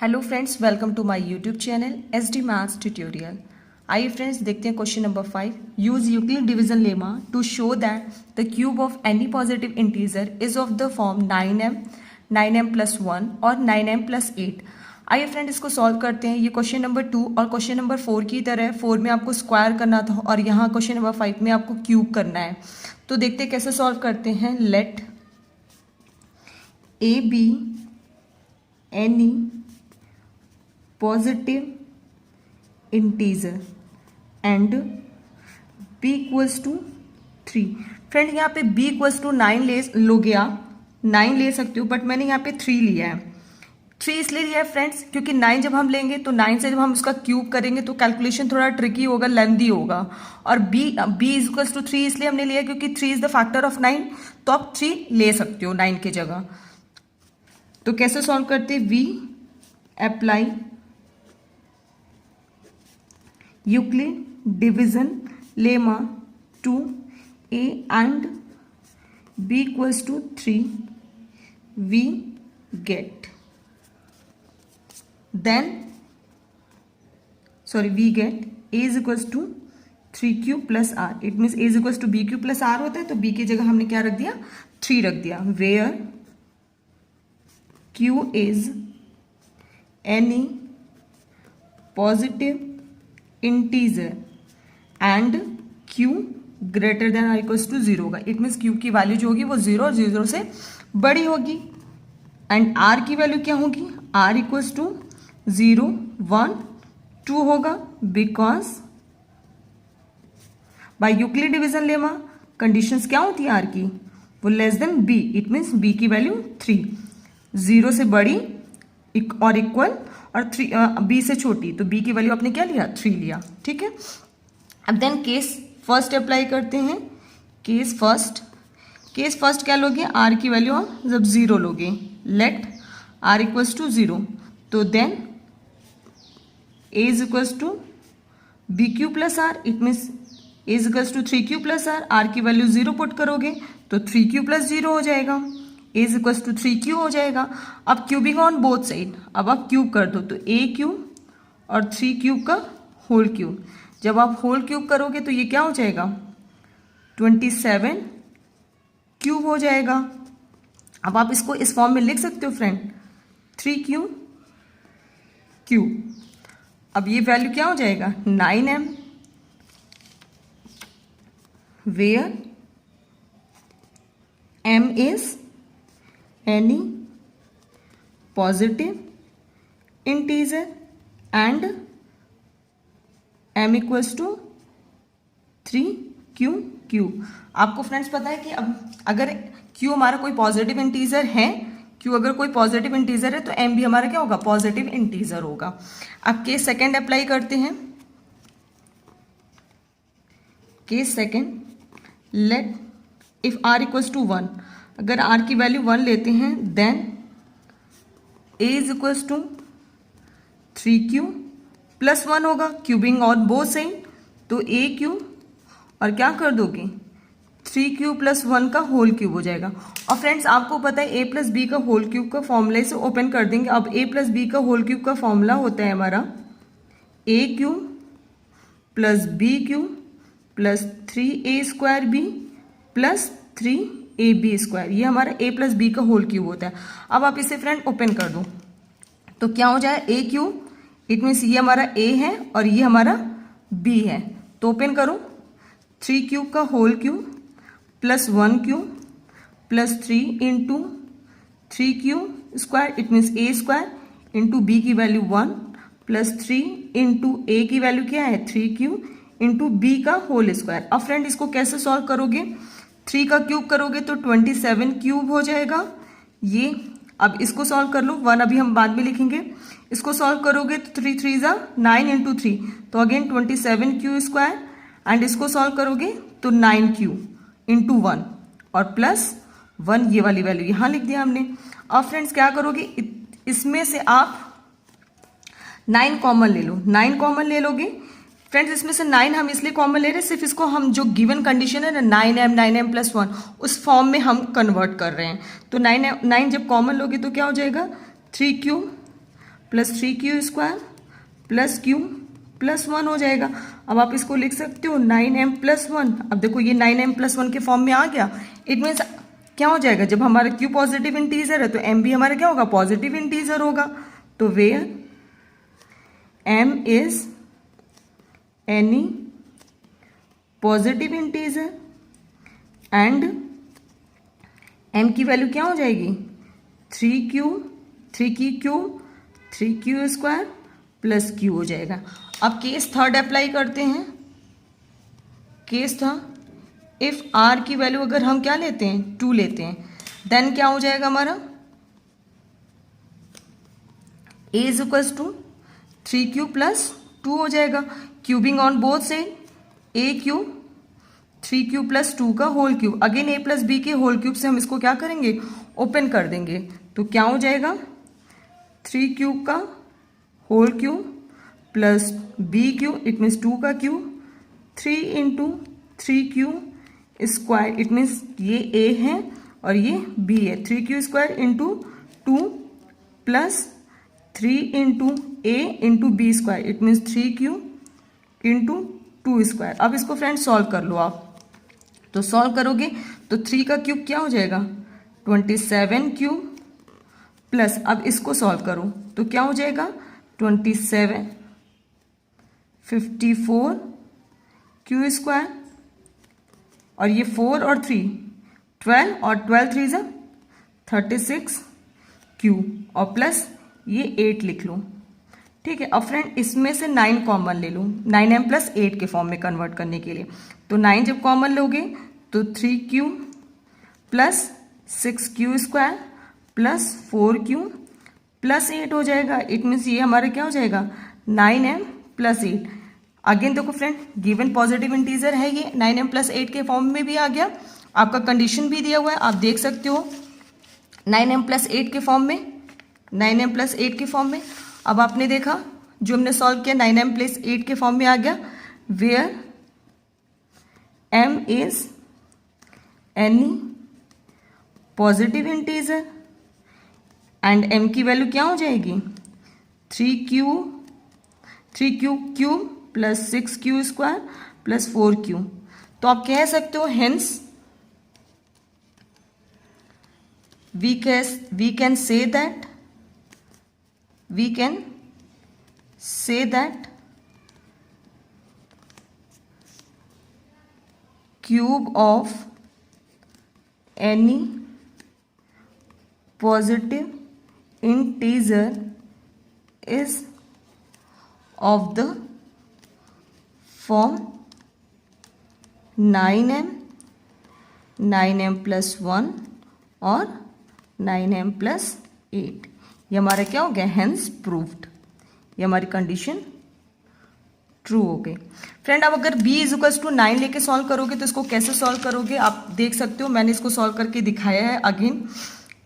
Hello friends, welcome to my YouTube channel SD maths tutorial. आइए friends देखते हैं question number 5। Use Euclid division lemma to show that the cube of any positive integer is of the form 9m, 9m plus 1 और 9m plus 8। आइए friend इसको solve करते हैं। ये question number 2 और क्वेश्चन नंबर 4 की तरह है। 4 में आपको स्क्वायर करना था और यहाँ क्वेश्चन नंबर 5 में आपको क्यूब करना है। तो देखते हैं कैसे सॉल्व करते हैं। Let a be any positive integer and b equals to 3। Friend यहाँ पे b इक्वल्स टू 9 लोगे आप 9 ले सकते हो, बट मैंने यहाँ पे 3 लिया है। 3 इसलिए लिया है फ्रेंड्स क्योंकि 9 जब हम लेंगे तो 9 से जब हम उसका क्यूब करेंगे तो कैलकुलेशन थोड़ा ट्रिकी होगा, लेंदी होगा। और b इक्वल्स टू 3 इसलिए हमने लिया क्योंकि 3 इज द फैक्टर ऑफ 9, तो आप 3 ले सकते हो 9 की जगह। तो कैसे सॉल्व करते हैं। v apply Euclid division lemma to a and b equals to 3 we get a is equals to 3q plus r। It means a is equals to bq plus r होता है, तो b की जगह हमने क्या रख दिया 3 रख दिया। Where q is any positive integer and q greater than or equals to 0 होगा। इट मीन्स q की वैल्यू जो होगी वो 0 और 0 से बड़ी होगी। एंड r की वैल्यू क्या होगी, r इक्वल्स टू 0, 1, 2 होगा। Because by Euclid division lemma conditions क्या होती है r की, वो less than b। It means b की वैल्यू 3, 0 से बड़ी और इक्वल और 3 b से छोटी, तो b की वैल्यू आपने क्या लिया 3 लिया। ठीक है। अब देन केस फर्स्ट अप्लाई करते हैं। केस फर्स्ट क्या लोगे, r की वैल्यू आप जब 0 लोगे, लेट r इक्वल्स टू 0, तो then a is equals to bq plus r। It means a is equals to 3q plus r की वैल्यू 0 पुट करोगे तो 3q प्लस 0 हो जाएगा। a is equals to 3q हो जाएगा। अब क्यूबिंग ऑन बोथ साइड, अब आप क्यूब कर दो तो a क्यूब और 3 क्यूब का होल क्यूब। जब आप होल क्यूब करोगे तो ये क्या हो जाएगा 27 क्यूब हो जाएगा। अब आप इसको इस फॉर्म में लिख सकते हो फ्रेंड, 3q क्यूब। अब ये वैल्यू क्या हो जाएगा 9m, where m is any positive integer and m equals to 3q। आपको फ्रेंड्स पता है कि अब अगर q हमारा कोई पॉजिटिव इंटीजर है, q अगर कोई पॉजिटिव इंटीजर है तो m भी हमारा क्या होगा पॉजिटिव इंटीजर होगा। अब केस सेकेंड अप्लाई करते हैं। Case second, let if r equals to 1, अगर r की वैल्यू 1 लेते हैं then a is equals to 3q plus 1 होगा। क्यूबिंग ऑन बोथ साइड, तो a क्यूब और क्या कर दोगे 3q प्लस 1 का होल क्यूब हो जाएगा। और फ्रेंड्स आपको पता है a प्लस बी का होल क्यूब का फॉर्मूला से ओपन कर देंगे। अब a प्लस बी का होल क्यूब का फॉर्मूला होता है हमारा a cube plus b cube plus 3a square b plus 3ab square. ये हमारा a प्लस बी का होल क्यूब होता है। अब आप इसे फ्रेंड ओपन कर दो तो क्या हो जाए a क्यूब। इट मीन्स ये हमारा a है और ये हमारा b है, तो ओपन करो 3 क्यूब का whole cube plus 1 cube plus 3 into 3 cube square. It means a square into b की वैल्यू 1 प्लस 3 इंटू a की वैल्यू क्या है 3 क्यूब इंटू b का होल स्क्वायर। अब फ्रेंड इसको कैसे सॉल्व करोगे, 3 का क्यूब करोगे तो 27 क्यूब हो जाएगा ये। अब इसको सॉल्व कर लो, 1 अभी हम बाद में लिखेंगे। इसको सॉल्व करोगे तो 3 3 जा 9 इंटू 3, तो अगेन 27 क्यू स्क्वायर। एंड इसको सॉल्व करोगे तो 9 क्यू इंटू 1 और प्लस 1, ये वाली वैल्यू यहाँ लिख दिया हमने। अब फ्रेंड्स क्या करोगे, इसमें से आप 9 कॉमन ले लो। 9 कॉमन ले लोगे फ्रेंड्स, इसमें से 9 हम इसलिए कॉमन ले रहे हैं, सिर्फ इसको हम जो गिवन कंडीशन है ना 9m प्लस 1 उस फॉर्म में हम कन्वर्ट कर रहे हैं। तो 9 जब कॉमन लोगे तो क्या हो जाएगा 3 cube plus 3q² plus q plus 1 हो जाएगा। अब आप इसको लिख सकते हो 9m प्लस 1। अब देखो ये 9m प्लस 1 के फॉर्म में आ गया। इट मीन्स क्या हो जाएगा, जब हमारा q पॉजिटिव इंटीजर है तो m भी हमारा क्या होगा, पॉजिटिव इंटीजर होगा। तो where m is any positive integer and m की वैल्यू क्या हो जाएगी, 3q² प्लस q हो जाएगा। अब केस थर्ड अप्लाई करते हैं। केस था इफ r की वैल्यू अगर हम क्या लेते हैं, 2 लेते हैं, देन क्या हो जाएगा हमारा, a is equals to 3q plus 2 हो जाएगा। Cubing on both side, a³ 3q plus 2 का whole cube, again a plus b के होल क्यूब से हम इसको क्या करेंगे, ओपन कर देंगे। तो क्या हो जाएगा, 3q का whole cube plus b³, it means 2 का cube, 3 into 3q², it means ये a है और ये b है। 3q² into 2 plus 3 into a into b², it means 3q into 2²। अब इसको फ्रेंड सॉल्व कर लो आप। तो सॉल्व करोगे तो 3 का क्यूब क्या हो जाएगा, 27q प्लस, अब इसको सॉल्व करो तो क्या हो जाएगा, 27 54q² और ये 4 और 3 12 और 12 3 जा 36q और प्लस ये 8 लिख लो। ठीक है। अब फ्रेंड इसमें से 9 कॉमन ले लो, 9m प्लस 8 के फॉर्म में कन्वर्ट करने के लिए। तो 9 जब कॉमन लोगे तो 3q plus 6q² plus 4q plus 8 हो जाएगा। इट मीन्स ये हमारा क्या हो जाएगा, 9m प्लस 8। अगेन देखो फ्रेंड, गिवन पॉजिटिव इंटीजर है ये, 9m प्लस 8 के फॉर्म में भी आ गया। आपका कंडीशन भी दिया हुआ है, आप देख सकते हो 9m प्लस 8 के फॉर्म में, 9m प्लस 8 के फॉर्म में। अब आपने देखा जो हमने सॉल्व किया 9m प्लस 8 के फॉर्म में आ गया, where m is any positive integer and m की वैल्यू क्या हो जाएगी, 3q³ plus 6q² plus 4q। तो आप कह सकते हो hence we can say that cube of any positive integer is of the form 9m plus 1 और 9m प्लस 8। ये हमारा क्या हो गया, हेंस प्रूव्ड। ये हमारी कंडीशन ट्रू हो गई। फ्रेंड अब अगर b इज इक्वल्स टू 9 लेके सॉल्व करोगे तो इसको कैसे सॉल्व करोगे आप देख सकते हो। मैंने इसको सॉल्व करके दिखाया है अगेन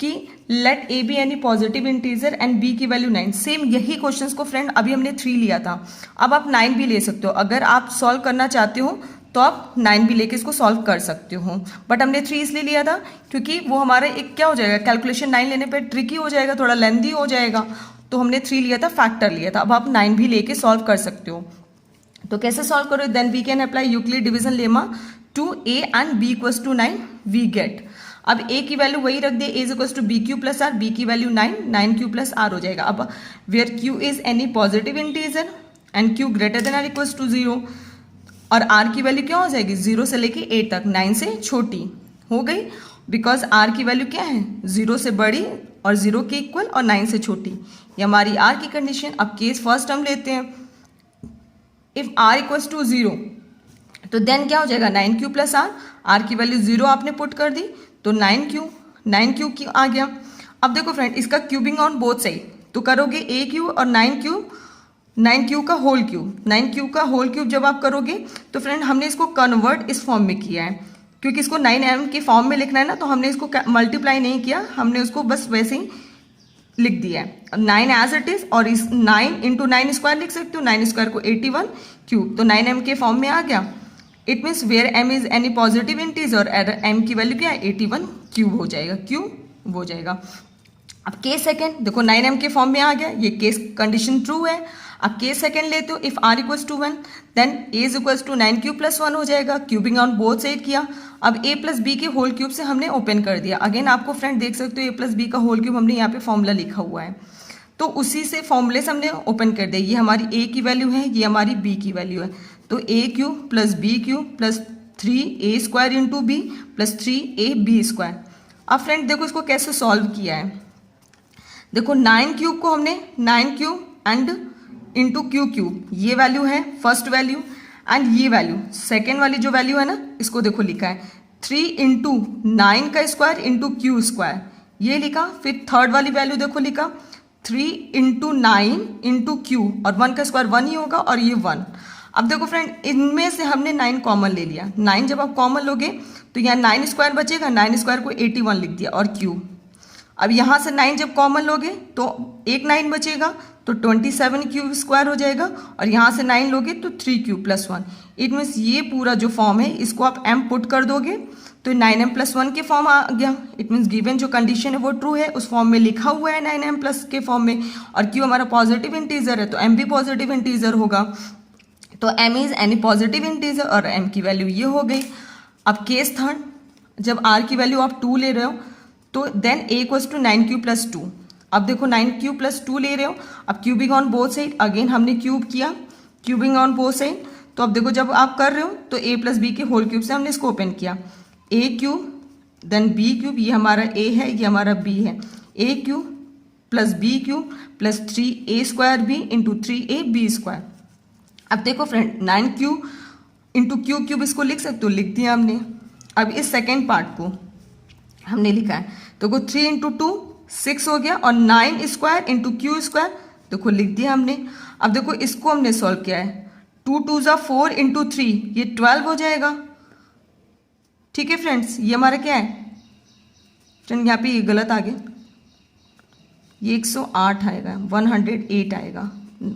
कि let a be any positive integer and b की वैल्यू 9। सेम यही क्वेश्चंस को फ्रेंड अभी हमने 3 लिया था, अब आप 9 भी ले सकते हो। अगर आप सॉल्व करना चाहते हो तो आप 9 भी लेके इसको सॉल्व कर सकते हो, बट हमने 3 इसलिए लिया था क्योंकि वो हमारा एक क्या हो जाएगा, कैलकुलेशन 9 लेने पे ट्रिकी हो जाएगा, थोड़ा लेंथी हो जाएगा, तो हमने 3 लिया था, फैक्टर लिया था। अब आप 9 भी लेके सॉल्व कर सकते हो। तो कैसे सॉल्व करो, then we can apply Euclid division lemma to a and b equals to 9 we get. अब a की वैल्यू वही रख दे, a is equals to bq plus r, b की वैल्यू 9, 9q प्लस r हो जाएगा। अब where q is any positive integer and q greater than or equals to 0 और r की वैल्यू क्या हो जाएगी, 0 से लेके 8 तक, 9 से छोटी हो गई, बिकॉज r की वैल्यू क्या है, 0 से बड़ी और 0 के इक्वल और 9 से छोटी। ये हमारी r की कंडीशन। अब केस फर्स्ट हम लेते हैं, इफ r इक्वल्स टू 0 तो देन क्या हो जाएगा, 9q प्लस r की वैल्यू 0 आपने पुट कर दी तो 9q आ गया। अब देखो फ्रेंड इसका क्यूबिंग ऑन बोथ साइड, तो करोगे a³ और 9q का होल क्यूब, 9q का होल क्यूब जब आप करोगे तो फ्रेंड हमने इसको कन्वर्ट इस फॉर्म में किया है, क्योंकि इसको 9m के फॉर्म में लिखना है ना, तो हमने इसको मल्टीप्लाई नहीं किया, हमने उसको बस वैसे ही लिख दिया है 9 एज इट इज। और इस 9 इंटू 9 स्क्वायर लिख सकते हो, 9 स्क्वायर को 81 क्यूब, तो 9m के फॉर्म में आ गया। It means where m is any positive integer और m की वैल्यू क्या है, 81 क्यूब हो जाएगा, क्यूब हो जाएगा। अब केस सेकेंड देखो 9m के फॉर्म में आ गया, ये केस कंडीशन ट्रू है। अब केस सेकेंड लेते हो, if r equals to 1 then a is equals to 9q plus 1 हो जाएगा। क्यूबिंग ऑन बोथ साइड किया, अब a प्लस बी के होल क्यूब से हमने ओपन कर दिया। अगेन आपको फ्रेंड देख सकते हो a प्लस बी का होल क्यूब हमने यहाँ पे फॉर्मूला लिखा हुआ है, तो उसी से फॉर्मूले से हमने ओपन कर दिया। ये हमारी a की वैल्यू है, ये हमारी b की वैल्यू है, तो a cube plus b cube plus 3a square into b plus 3ab square. अब फ्रेंड देखो इसको कैसे सॉल्व किया है, देखो 9 क्यूब को हमने 9 cube and into q cube, ये वैल्यू है फर्स्ट वैल्यू, एंड ये वैल्यू सेकेंड वाली जो वैल्यू है ना, इसको देखो लिखा है 3 इंटू 9 का स्क्वायर इंटू क्यू स्क्वायर, ये लिखा। फिर थर्ड वाली वैल्यू देखो लिखा 3 इंटू 9 इंटू क्यू, और 1 का स्क्वायर 1 ही होगा, और ये 1। अब देखो फ्रेंड इनमें से हमने 9 कॉमन ले लिया, 9 जब आप कॉमन लोगे तो यहाँ 9 स्क्वायर बचेगा, 9 स्क्वायर को 81 लिख दिया, और क्यू। अब यहाँ से 9 जब कॉमन लोगे तो एक 9 बचेगा, तो 27 क्यूब स्क्वायर हो जाएगा, और यहाँ से 9 लोगे तो 3 क्यूब प्लस 1। इट मीन्स ये पूरा जो फॉर्म है इसको आप m पुट कर दोगे तो 9m प्लस 1 के फॉर्म आ गया। इट मीन्स गिवन जो कंडीशन है वो ट्रू है, उस फॉर्म में लिखा हुआ है 9m प्लस के फॉर्म में, और क्यों हमारा पॉजिटिव इंटीजर है तो m भी पॉजिटिव इंटीजर होगा, तो m is any positive integer, और m की वैल्यू ये हो गई। अब केस थर्ड, जब r की वैल्यू आप 2 ले रहे हो तो then a equals to 9q plus 2। अब देखो 9q प्लस 2 ले रहे हो, अब cubing on both side, again हमने क्यूब किया, क्यूबिंग ऑन बोथ साइड। तो अब देखो जब आप कर रहे हो तो a प्लस बी के होल क्यूब से हमने इसको ओपन किया, a cube then b cube, ये हमारा a है, ये हमारा b है, a cube plus b cube plus 3a square b into 3ab square. अब देखो friend 9q into q cube इसको लिख सकते हो, लिख दिया हमने। अब इस सेकेंड पार्ट को हमने लिखा है, देखो 3 इंटू 2 6 हो गया, और 9 स्क्वायर इंटू क्यू स्क्वायर देखो लिख दिया हमने। अब देखो इसको हमने सॉल्व किया है, 2 2 ज़ा 4 इंटू 3 ये 12 हो जाएगा। ठीक है फ्रेंड्स, ये हमारा क्या है फ्रेंड, यहाँ पे ये गलत आ गया, ये 108 आएगा, 108 आएगा,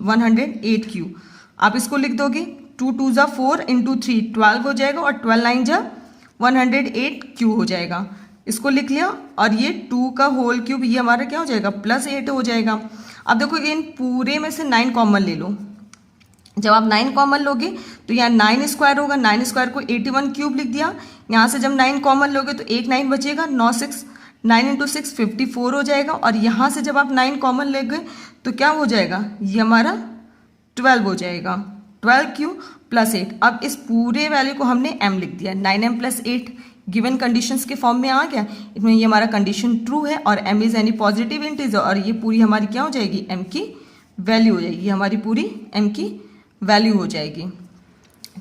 108 क्यू। आप इसको लिख दोगे 2 2 ज़ा 4 इंटू 3 12 हो जाएगा, और 12 9 जा 108 क्यू हो जाएगा, इसको लिख लिया। और ये 2 का होल क्यूब ये हमारा क्या हो जाएगा प्लस 8 हो जाएगा। अब देखो इन पूरे में से 9 कॉमन ले लो, जब आप 9 कॉमन लोगे तो यहाँ 9 स्क्वायर होगा, 9 स्क्वायर को 81 क्यूब लिख दिया। यहाँ से जब 9 कॉमन लोगे तो एक 9 बचेगा, 9 इंटू 6 54 हो जाएगा, और यहाँ से जब आप 9 कॉमन लोगे तो क्या हो जाएगा, ये हमारा 12 हो जाएगा, 12 क्यू प्लस 8। अब इस पूरे वैल्यू को हमने m लिख दिया, 9m प्लस 8 गिवन कंडीशंस के फॉर्म में आ गया। इसमें ये हमारा कंडीशन ट्रू है, और m is any positive integer, और ये पूरी हमारी क्या हो जाएगी m की वैल्यू हो जाएगी, हमारी पूरी m की वैल्यू हो जाएगी।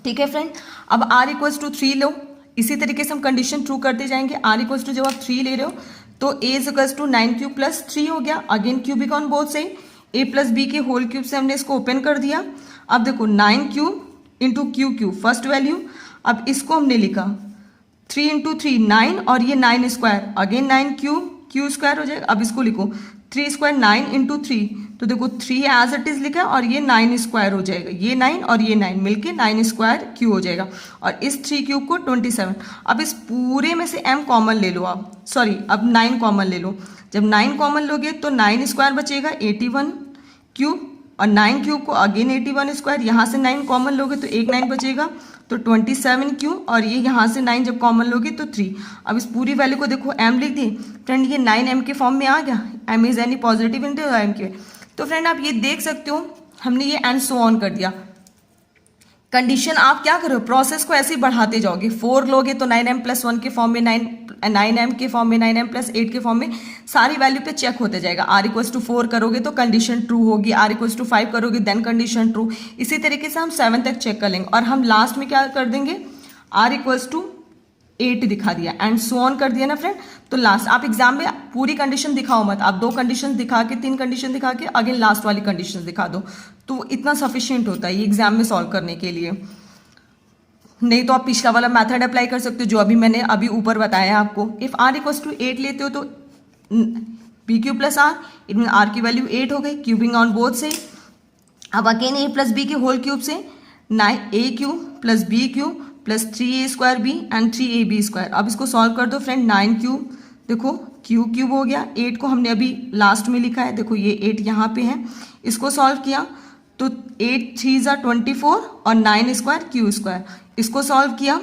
ठीक है फ्रेंड, अब r इक्वल्स टू 3 लो, इसी तरीके से हम कंडीशन ट्रू करते जाएंगे। r इक्वल्स टू जब आप 3 ले रहे हो तो a equals to 9q plus 3 हो गया, again cubic on both side, a plus b के होल क्यूब से हमने इसको ओपन कर दिया। अब देखो 9 cube into q cube first value, अब इसको हमने लिखा 3 इंटू 3 9, और ये 9 square, again 9 cube Q square हो जाएगा। अब इसको लिखो 3 स्क्वायर 9 इंटू 3, तो देखो 3 एज इट इज लिखा, और ये 9 स्क्वायर हो जाएगा, ये 9 और ये 9 मिलके 9 स्क्वायर क्यू हो जाएगा, और इस 3 क्यूब को 27। अब इस पूरे में से m कॉमन ले लो आप, सॉरी अब 9 कॉमन ले लो, जब 9 कॉमन लोगे तो 9 स्क्वायर बचेगा 81 क्यूब, और 9 क्यूब को अगेन 81 स्क्वायर, यहाँ से 9 कॉमन लोगे तो एक 9 बचेगा तो 27 क्यूब, और ये यहाँ से 9 जब कॉमन लोगे तो 3। अब इस पूरी वैल्यू को देखो m लिख दिए फ्रेंड, ये 9m के फॉर्म में आ गया, m is any positive integer m के। तो फ्रेंड आप ये देख सकते हो हमने ये एंड सो ऑन कर दिया। कंडीशन आप क्या करो, प्रोसेस को ऐसे ही बढ़ाते जाओगे, 4 लोगे तो 9m प्लस 1 के फॉर्म में 9m के फॉर्म में 9m प्लस 8 के फॉर्म में सारी वैल्यू पे चेक होते जाएगा। r इक्वल्स टू 4 करोगे तो कंडीशन ट्रू होगी, r इक्वल्स टू 5 करोगे देन कंडीशन ट्रू। इसी तरीके से हम 7 तक चेक कर लेंगे, और हम लास्ट में क्या कर देंगे, r इक्वल्स टू 8 दिखा दिया एंड सो ऑन कर दिया ना फ्रेंड। तो लास्ट आप एग्जाम में पूरी कंडीशन दिखाओ मत, आप 2 कंडीशन दिखा के 3 कंडीशन दिखा के अगेन लास्ट वाली कंडीशन दिखा दो, तो इतना सफिशियंट होता है ये एग्जाम में सॉल्व करने के लिए। नहीं तो आप पिछला वाला मेथड अप्लाई कर सकते हो जो अभी मैंने ऊपर बताया आपको। इफ r इक्वल्स टू 8 लेते हो तो b q plus r, it mean r की वैल्यू 8 हो गई, क्यूबिंग ऑन बोथ से। अब अगेन a प्लस बी के होल क्यूब से 9a cube plus b cube plus 3a square b and 3ab square. अब इसको सॉल्व कर दो फ्रेंड, 9 क्यूब देखो क्यू क्यूब हो गया। 8 को हमने अभी लास्ट में लिखा है, देखो ये 8 यहाँ पे है, इसको सॉल्व किया तो 8 3 ज़ा 24 और 9 स्क्वायर क्यू स्क्वायर, इसको सॉल्व किया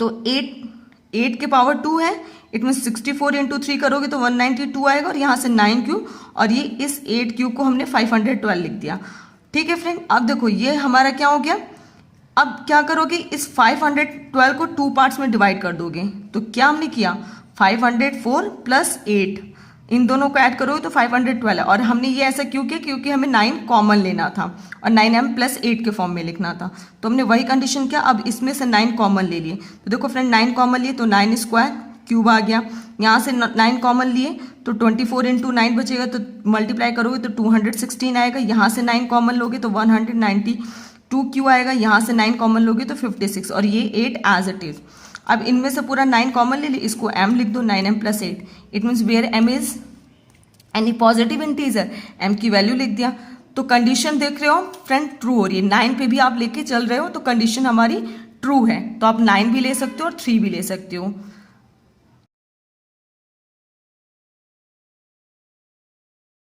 तो 8 के पावर 2 है, इट मीन 64 इंटू 3 करोगे तो 192 आएगा और यहाँ से 9 क्यूब, और ये इस 8 क्यूब को हमने 512 लिख दिया। ठीक है फ्रेंड, अब देखो ये हमारा क्या हो गया। अब क्या करोगे, इस 512 को 2 पार्ट्स में डिवाइड कर दोगे। तो क्या हमने किया, 504 प्लस 8 इन दोनों को ऐड करोगे तो 512 है, और हमने ये ऐसा क्यों किया, क्योंकि हमें 9 कॉमन लेना था और 9m प्लस 8 के फॉर्म में लिखना था, तो हमने वही कंडीशन किया। अब इसमें से 9 कॉमन ले लिए, तो देखो फ्रेंड 9 कॉमन लिए तो 9 स्क्वायर क्यूब आ गया। यहाँ से 9 कॉमन लिए तो 24 इंटू 9 बचेगा, तो मल्टीप्लाई करोगे तो 216 आएगा। यहाँ से 9 कॉमन लोगे तो 192 क्यू आएगा। यहाँ से 9 कॉमन लोगे तो 56, और ये 8 एज इट इज। अब इनमें से पूरा 9 कॉमन ले ली, इसको m लिख दो, 9m plus 8। It means where m is any positive integer, m की वैल्यू लिख दिया। तो कंडीशन देख रहे हो फ्रेंड, ट्रू हो रही है। 9 पे भी आप लेके चल रहे हो तो कंडीशन हमारी ट्रू है, तो आप 9 भी ले सकते हो और 3 भी ले सकते हो।